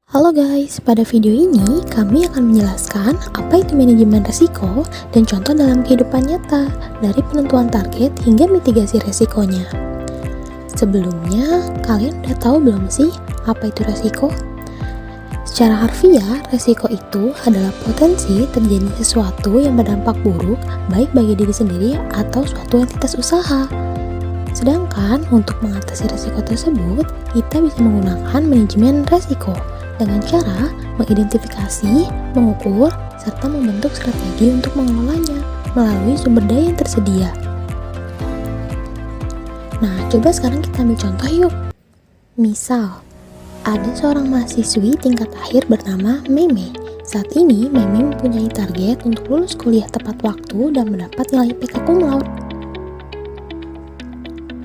Halo guys, pada video ini kami akan menjelaskan apa itu manajemen risiko dan contoh dalam kehidupan nyata dari penentuan target hingga mitigasi resikonya. Sebelumnya, kalian udah tahu belum sih apa itu resiko? Secara harfiah, resiko itu adalah potensi terjadi sesuatu yang berdampak buruk baik bagi diri sendiri atau suatu entitas usaha. Sedangkan untuk mengatasi resiko tersebut, kita bisa menggunakan manajemen resiko dengan cara mengidentifikasi, mengukur, serta membentuk strategi untuk mengelolanya melalui sumber daya yang tersedia. Nah, coba sekarang kita ambil contoh yuk. Misal, ada seorang mahasiswi tingkat akhir bernama Meme. Saat ini, Meme mempunyai target untuk lulus kuliah tepat waktu dan mendapat nilai IPK cum laude.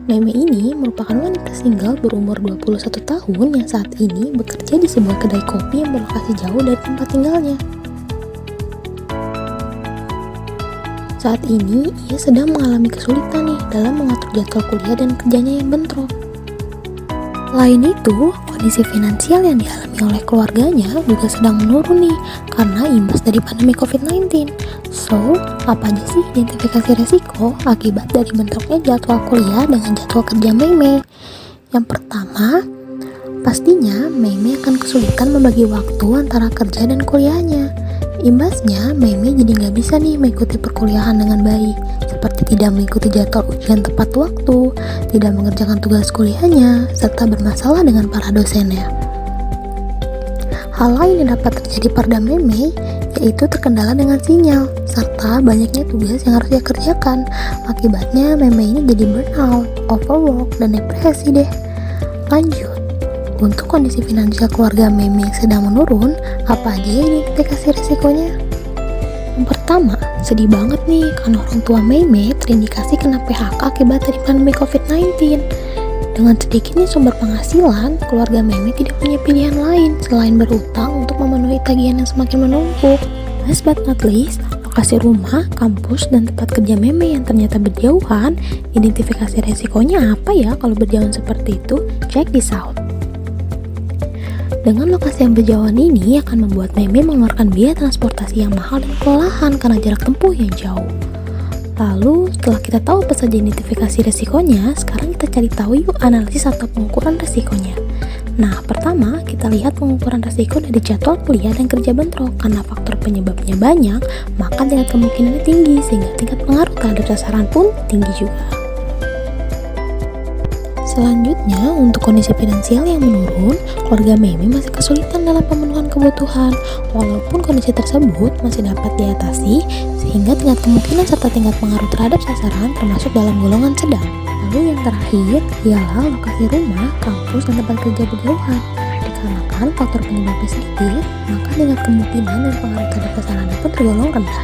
Meme ini merupakan wanita single berumur 21 tahun yang saat ini bekerja di sebuah kedai kopi yang berlokasi jauh dari tempat tinggalnya. Saat ini, ia sedang mengalami kesulitan nih dalam mengatur jadwal kuliah dan kerjanya yang bentrok. Lain itu, kondisi finansial yang dialami oleh keluarganya juga sedang menurun nih karena imbas dari pandemi COVID-19. So, apa aja sih identifikasi resiko akibat dari bentroknya jadwal kuliah dengan jadwal kerja Meme? Yang pertama, pastinya Meme akan kesulitan membagi waktu antara kerja dan kuliahnya. Imbasnya, Meme jadi nggak bisa nih mengikuti perkuliahan dengan baik, seperti tidak mengikuti jadwal ujian tepat waktu, tidak mengerjakan tugas kuliahnya, serta bermasalah dengan para dosennya. Hal lain yang dapat terjadi pada Meme yaitu terkendala dengan sinyal, serta banyaknya tugas yang harus dia kerjakan. Akibatnya Meme ini jadi burnout, overwork, dan depresi deh. Lanjut, untuk kondisi finansial keluarga Meme yang sedang menurun, apa aja ya identifikasi risikonya? Yang pertama, sedih banget nih karena orang tua Meme terindikasi kena PHK akibat dari pandemi COVID-19. Dengan sedikitnya sumber penghasilan, keluarga Meme tidak punya pilihan lain selain berutang untuk memenuhi tagihan yang semakin menumpuk. Last but not least, lokasi rumah, kampus, dan tempat kerja Meme yang ternyata berjauhan, identifikasi resikonya apa ya kalau berjauhan seperti itu? Check this out. Dengan lokasi yang berjauhan ini akan membuat Meme mengeluarkan biaya transportasi yang mahal dan kelelahan karena jarak tempuh yang jauh. Lalu, setelah kita tahu apa saja identifikasi resikonya, sekarang kita cari tahu yuk analisis atau pengukuran resikonya. Nah, pertama kita lihat pengukuran resiko dari jadwal kuliah dan kerja bentrok. Karena faktor penyebabnya banyak, maka tingkat kemungkinannya tinggi, sehingga tingkat pengaruh terhadap sasaran pun tinggi juga. Selanjutnya, untuk kondisi finansial yang menurun, keluarga Meme masih kesulitan dalam pemenuhan kebutuhan. Walaupun kondisi tersebut masih dapat diatasi, sehingga tingkat kemungkinan serta tingkat pengaruh terhadap sasaran termasuk dalam golongan sedang. Lalu yang terakhir ialah lokasi rumah, kampus, dan tempat kerja berjauhan. Dikarenakan faktor penyebabnya sedikit, maka tingkat kemungkinan dan pengaruh terhadap sasaran pun tergolong rendah.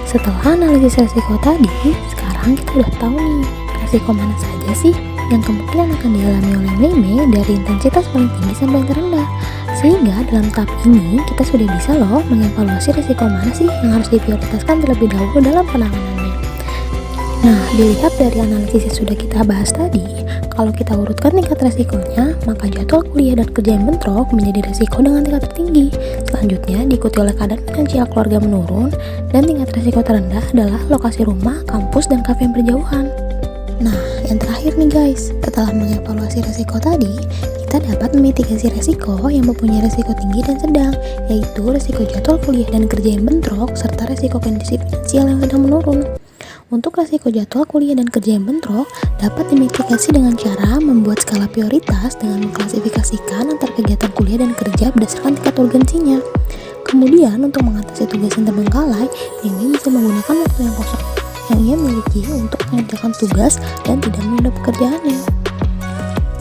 Setelah analisis resiko tadi, sekarang kita udah tahu nih, resiko mana saja sih yang kemungkinan akan dialami oleh Meme dari intensitas paling tinggi sampai yang terendah. Sehingga dalam tahap ini kita sudah bisa loh mengevaluasi risiko mana sih yang harus diprioritaskan terlebih dahulu dalam penanganannya. Nah, dilihat dari analisis yang sudah kita bahas tadi, kalau kita urutkan tingkat resikonya, maka jadwal kuliah dan kerja yang bentrok menjadi resiko dengan tingkat tertinggi. Selanjutnya diikuti oleh keadaan finansial keluarga menurun, dan tingkat resiko terendah adalah lokasi rumah, kampus, dan kafe yang berjauhan. Nah, yang terakhir nih guys, setelah mengevaluasi resiko tadi, kita dapat memitigasi resiko yang mempunyai resiko tinggi dan sedang, yaitu resiko jadwal kuliah dan kerja yang bentrok, serta resiko kondisi finansial yang sedang menurun. Untuk resiko jadwal kuliah dan kerja yang bentrok, dapat dimitigasi dengan cara membuat skala prioritas dengan mengklasifikasikan antar kegiatan kuliah dan kerja berdasarkan tingkat urgensinya. Kemudian, untuk mengatasi tugas yang terbengkalai, ini bisa menggunakan waktu yang kosong yang ia miliki untuk mengerjakan tugas dan tidak menunda pekerjaannya.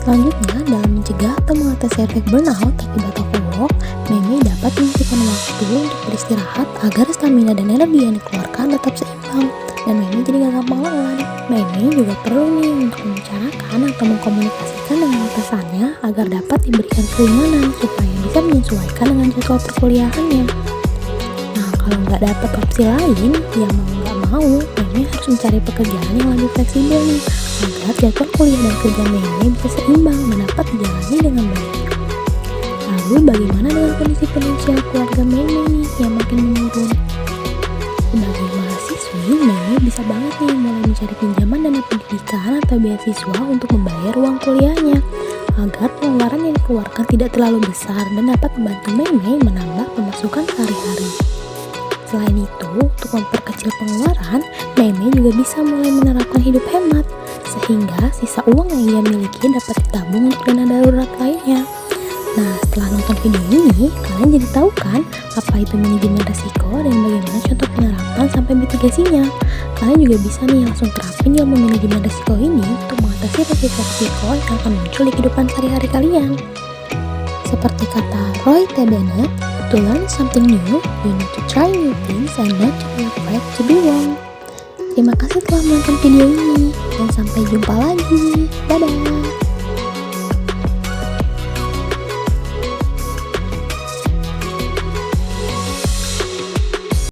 Selanjutnya, dalam mencegah atau mengatasi efek burnout akibat overwork, Meme dapat menyisihkan waktu untuk beristirahat agar stamina dan energi yang dikeluarkan tetap seimbang, dan Meme jadi gak gampang lelah. Meme juga perlu nih untuk membicarakan atau mengkomunikasikan dengan atasannya agar dapat diberikan keringanan supaya bisa menyesuaikan dengan jadwal perkuliahannya. Nah, kalau nggak dapat opsi lain, ya mau nggak mau, Meme harus mencari pekerjaan yang lebih fleksibel nih, agar jadwal kuliah dan kerja Meme bisa seimbang dan dapat dijalani dengan baik. Lalu bagaimana dengan kondisi finansial keluarga Meme nih yang makin menurun? Sebagai mahasiswi, Meme bisa banget nih mulai mencari pinjaman dana pendidikan atau beasiswa untuk membayar uang kuliahnya, agar pengeluaran yang dikeluarkan tidak terlalu besar dan dapat membantu Meme menambah pemasukan sehari-hari. Selain itu, untuk memperkecil pengeluaran, Meme juga bisa mulai menerapkan hidup hemat, sehingga sisa uang yang ia miliki dapat ditabung untuk dana darurat lainnya. Nah, setelah nonton video ini, kalian jadi tahu kan apa itu manajemen risiko dan bagaimana contoh penerapan sampai mitigasinya. Kalian juga bisa nih langsung terapin ilmu manajemen risiko ini untuk mengatasi risiko-risiko yang akan muncul di kehidupan sehari-hari kalian. Seperti kata Roy T. Bennett, to learn something new, you need to try new things and not to be afraid to be wrong. Terima kasih telah menonton video ini, dan sampai jumpa lagi. Dadah!